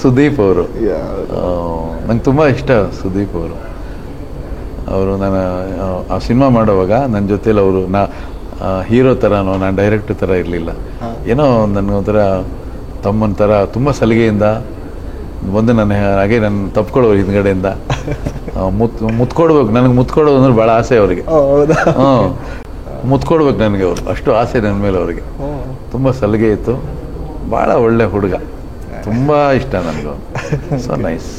ಸುದೀಪ್ ಅವರು, ನಂಗೆ ತುಂಬ ಇಷ್ಟ ಸುದೀಪ್ ಅವರು. ನಾನು ಆ ಸಿನಿಮಾ ಮಾಡುವಾಗ ನನ್ನ ಜೊತೇಲಿ ಅವರು ಹೀರೋ ಥರನೋ ನಾನು ಡೈರೆಕ್ಟರ್ ಥರ ಇರಲಿಲ್ಲ. ಏನೋ ನನಗೊಂಥರ ತಮ್ಮನ ಥರ ತುಂಬ ಸಲಿಗೆಯಿಂದ ಬಂದು ಹಾಗೆ ನನ್ನ ತಪ್ಕೊಳ್ಳೋರು ಹಿಂದ್ಗಡೆಯಿಂದ ಮುತ್ಕೊಡ್ಬೇಕು. ನನಗೆ ಮುತ್ಕೊಡೋದು ಅಂದ್ರೆ ಭಾಳ ಆಸೆ ಅವರಿಗೆ. ಮುತ್ಕೊಡ್ಬೇಕು ನನಗೆ ಅವರು, ಅಷ್ಟು ಆಸೆ ನನ್ನ ಮೇಲೆ ಅವರಿಗೆ. ತುಂಬ ಸಲಿಗೆ ಇತ್ತು, ಭಾಳ ಒಳ್ಳೆ ಹುಡುಗ, ತುಂಬ ಇಷ್ಟ ನನಗೆ. So nice.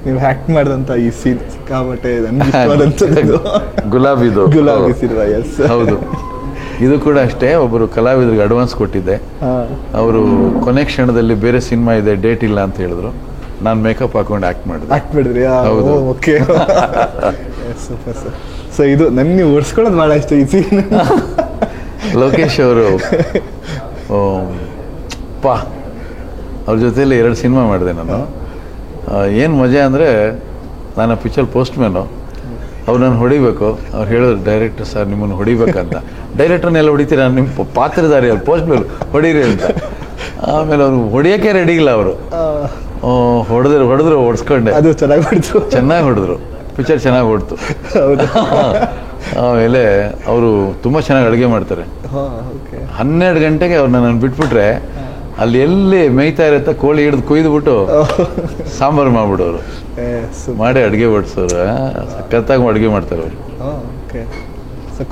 ನೀವು ಆ್ಯಕ್ಟ್ ಮಾಡಿದಂಥ ಈ ಸೀನ್ ಸಿಕ್ಕಾಪಟ್ಟೆ ಗುಲಾಬಿದು ಸಿನಿಮಾ. ಎಸ್, ಹೌದು. ಇದು ಕೂಡ ಅಷ್ಟೇ, ಒಬ್ಬರು ಕಲಾವಿದರಿಗೆ ಅಡ್ವಾನ್ಸ್ ಕೊಟ್ಟಿದ್ದೆ. ಅವರು ಕೊನೆ ಕ್ಷಣದಲ್ಲಿ ಬೇರೆ ಸಿನಿಮಾ ಇದೆ, ಡೇಟ್ ಇಲ್ಲ ಅಂತ ಹೇಳಿದ್ರು. ನಾನು ಮೇಕಪ್ ಹಾಕೊಂಡು ಆ್ಯಕ್ಟ್ ಮಾಡಿದ್ರಿ. ಹೌದು. Okay, super sir. ಸೊ ಇದು ನನಗೆ ಓಡಿಸ್ಕೊಳ್ಳೋದು ಭಾಳ ಇಷ್ಟ ಈ ಸೀನ್. ಲೋಕೇಶ್ ಅವರು ಅವ್ರ ಜೊತೆಯಲ್ಲಿ 2 ಸಿನಿಮಾ ಮಾಡಿದೆ ನಾನು. ಏನು ಮಜಾ ಅಂದರೆ, ನಾನು ಆ ಪಿಕ್ಚರ್ ಪೋಸ್ಟ್ ಮ್ಯಾನು. ಅವ್ರು ನಾನು ಹೊಡಿಬೇಕು, ಅವ್ರು ಹೇಳಿದ್ರು ಡೈರೆಕ್ಟರ್ ಸರ್ ನಿಮ್ಮನ್ನು ಹೊಡಿಬೇಕಂತ. ಡೈರೆಕ್ಟರ್ನೆಲ್ಲ ಹೊಡಿತೀರ, ನಿಮ್ಮ ಪಾತ್ರಧಾರಿ ಅವ್ರು ಪೋಸ್ಟ್ ಮ್ಯಾನ್ ಹೊಡೀರಿ ಅಂತ. ಆಮೇಲೆ ಅವ್ರು ಹೊಡಿಯೋಕ್ಕೆ ರೆಡಿ ಇಲ್ಲ ಅವರು. ಹೊಡೆದ್ರು ಓಡಿಸ್ಕೊಂಡೆ. ಅದು ಚೆನ್ನಾಗಿ ಹೊಡೆದ್ರು, ಪಿಕ್ಚರ್ ಚೆನ್ನಾಗಿ ಹೊಡ್ತು. ಆಮೇಲೆ ಅವರು ತುಂಬ ಚೆನ್ನಾಗಿ ಅಡುಗೆ ಮಾಡ್ತಾರೆ. 12 ಗಂಟೆಗೆ ಅವ್ರು ನನ್ನನ್ನು ಬಿಟ್ಬಿಟ್ರೆ ಅಲ್ಲಿ ಎಲ್ಲಿ ಮೇಯ್ತಾ ಇರುತ್ತೆ ಕೋಳಿ ಹಿಡಿದು ಕುಯ್ದುಬಿಟ್ಟು ಸಾಂಬಾರು ಮಾಡ್ಬಿಡೋರು, ಮಾಡಿ ಅಡುಗೆ ಬಡಿಸೋರು. ಸಖತ್ತಾಗಿ ಅಡುಗೆ ಮಾಡ್ತಾರೆ ಅವರು.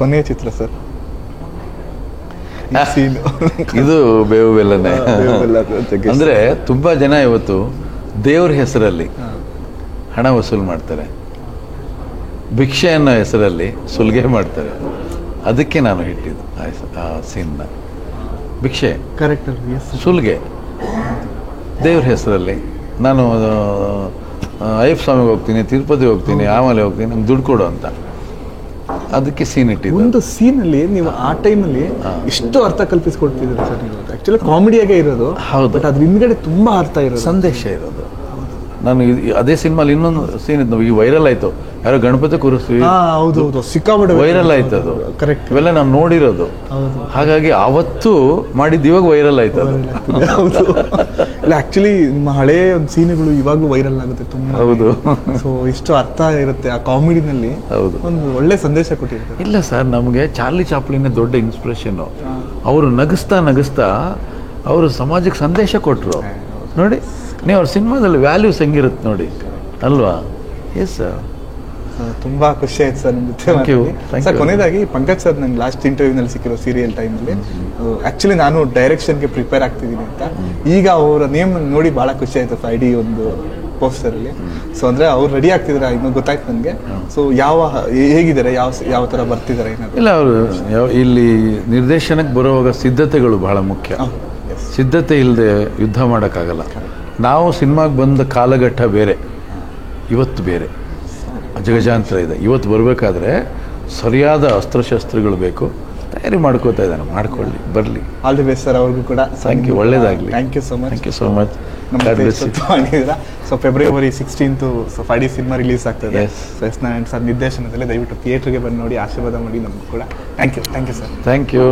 ಕೊನೆಯ ಚಿತ್ರ ಸರ್ ಇದು ಬೇವು ಬೆಲ್ಲನೆ. ಅಂದರೆ ತುಂಬ ಜನ ಇವತ್ತು ದೇವ್ರ ಹೆಸರಲ್ಲಿ ಹಣ ವಸೂಲು ಮಾಡ್ತಾರೆ, ಭಿಕ್ಷೆ ಅನ್ನೋ ಹೆಸರಲ್ಲಿ ಸುಲಿಗೆ ಮಾಡ್ತಾರೆ. ಅದಕ್ಕೆ ನಾನು ಹಿಟ್ಟಿದ್ದು ಆ ಸೀನ್ನ. ಭಿಕ್ಷೆ, ಕರೆಕ್ಟ್, ಸುಲಿಗೆ, ದೇವ್ರ ಹೆಸರಲ್ಲಿ. ನಾನು ಅಯ್ಯಪ್ಪ ಸ್ವಾಮಿಗೆ ಹೋಗ್ತೀನಿ, ತಿರುಪತಿ ಹೋಗ್ತೀನಿ, ಆಮೇಲೆ ಹೋಗ್ತೀನಿ, ನಮ್ಗೆ ದುಡ್ಡು ಕೊಡು ಅಂತ. ಅದಕ್ಕೆ ಸೀನ್ ಇಟ್ಟಿದ್ದು. ಒಂದು ಸೀನಲ್ಲಿ ನೀವು ಆ ಟೈಮಲ್ಲಿ ಎಷ್ಟು ಅರ್ಥ ಕಲ್ಪಿಸ್ಕೊಡ್ತಿದ್ದೀರಿ ಸರ್ ನೀವು. ಆ್ಯಕ್ಚುಲಿ ಕಾಮಿಡಿಯಾಗೇ ಇರೋದು, ಹೌದು, ಬಟ್ ಅದ್ರ ಹಿಂದ್ಗಡೆ ತುಂಬ ಅರ್ಥ ಇರೋದು, ಸಂದೇಶ ಇರೋದು. ನಾನು ಅದೇ ಸಿನಿಮಾಲಿ ಇನ್ನೊಂದು ಸೀನ್ ಇತ್ತು, ಈಗ ವೈರಲ್ ಆಯಿತು, ಯಾರೋ ಗಣಪತಿ ಕೂರಿಸ್ತೀವಿ, ಹೌದು, ಸಿಕ್ಕಾಪಟ್ಟೆ ವೈರಲ್ ಆಯ್ತು ಅದು. ಕರೆಕ್ಟ್, ಇವೆಲ್ಲ ನಾನು ನೋಡಿರೋದು. ಹಾಗಾಗಿ ಅವತ್ತು ಮಾಡಿದ್ದು ಇವಾಗ ವೈರಲ್ ಆಯ್ತು ಅದು. ಹೌದು. ಇಲ್ಲ, ಆ್ಯಕ್ಚುಲಿ ನಿಮ್ಮ ಹಳೇ ಒಂದು ಸೀನ್ಗಳು ಇವಾಗಲೂ ವೈರಲ್ ಆಗುತ್ತೆ ತುಂಬ. ಹೌದು. ಸೊ ಇಷ್ಟು ಅರ್ಥ ಇರುತ್ತೆ ಆ ಕಾಮಿಡಿನಲ್ಲಿ. ಹೌದು, ಒಂದು ಒಳ್ಳೆ ಸಂದೇಶ ಕೊಟ್ಟಿರ್ತಾರೆ. ಇಲ್ಲ ಸರ್, ನಮಗೆ ಚಾರ್ಲಿ ಚಾಪ್ಲಿನ್ ದೊಡ್ಡ ಇನ್ಸ್ಪಿರೇಷನ್ನು. ಅವರು ನಗಿಸ್ತಾ ಅವರು ಸಮಾಜಕ್ಕೆ ಸಂದೇಶ ಕೊಟ್ಟರು ನೋಡಿ. ನೀವು ಅವ್ರ ಸಿನಿಮಾದಲ್ಲಿ ವ್ಯಾಲ್ಯೂಸ್ ಹೆಂಗಿರುತ್ತೆ ನೋಡಿ ಅಲ್ವಾ. ಎಸ್ ಸರ್, ತುಂಬ ಖುಷಿ ಆಯ್ತು ಸರ್ ನಿಮ್ಮ ಜೊತೆ. ಸರ್ ಕೊನೆಯದಾಗಿ ಪಂಕಜ್ ಸರ್ ನಂಗೆ ಲಾಸ್ಟ್ ಇಂಟರ್ವ್ಯೂನಲ್ಲಿ ಸಿಕ್ಕಿರೋ ಸೀರಿಯಲ್ ಟೈಮಲ್ಲಿ ಆ್ಯಕ್ಚುಲಿ ನಾನು ಡೈರೆಕ್ಷನ್ಗೆ ಪ್ರಿಪೇರ್ ಆಗ್ತಿದ್ದೀನಿ ಅಂತ. ಈಗ ಅವರ ನೇಮ್ ನೋಡಿ ಭಾಳ ಖುಷಿ ಆಯಿತು ಸರ್, ಐಡಿ ಒಂದು ಪೋಸ್ಟರಲ್ಲಿ. ಸೊ ಅಂದರೆ ಅವ್ರು ರೆಡಿ ಆಗ್ತಿದ್ದಾರೆ ಇನ್ನೂ ಗೊತ್ತಾಯ್ತು ನನಗೆ. ಸೊ ಹೇಗಿದ್ದಾರೆ, ಯಾವ ಥರ ಬರ್ತಿದ್ದಾರೆ ಏನಾದ್ರು? ಇಲ್ಲ, ಅವರು ಇಲ್ಲಿ ನಿರ್ದೇಶನಕ್ಕೆ ಬರುವಾಗ ಸಿದ್ಧತೆಗಳು ಬಹಳ ಮುಖ್ಯ. ಸಿದ್ಧತೆ ಇಲ್ಲದೆ ಯುದ್ಧ ಮಾಡೋಕ್ಕಾಗಲ್ಲ. ನಾವು ಸಿನಿಮಾಗೆ ಬಂದ ಕಾಲಘಟ್ಟ ಬೇರೆ, ಇವತ್ತು ಬೇರೆ, ಅಜಗಜಾಂತರ ಇದೆ. ಇವತ್ತು ಬರಬೇಕಾದ್ರೆ ಸರಿಯಾದ ಅಸ್ತ್ರಶಸ್ತ್ರಗಳು ಬೇಕು. ತಯಾರಿ ಮಾಡ್ಕೋತಾ ಇದ್ದಾನೆ, ಮಾಡ್ಕೊಳ್ಳಿ, ಬರಲಿ. ಆಲ್ ದಿ ಬೆಸ್ಟ್ ಸರ್ ಅವ್ರಿಗೂ ಕೂಡ. ಥ್ಯಾಂಕ್ ಯು, ಒಳ್ಳೇದಾಗಲಿ. Thank you so much. Thank you so much. So February 16 5D cinema release ಆಗ್ತದೆ. ಎಸ್ ನಾರಾಯಣ್ ಸರ್ ನಿರ್ದೇಶನದಲ್ಲಿ ದಯವಿಟ್ಟು ಥಿಯೇಟ್ರಿಗೆ ಬಂದು ನೋಡಿ, ಆಶೀರ್ವಾದ ಮಾಡಿ ನಮಗೂ ಕೂಡ. Thank you sir. Thank you.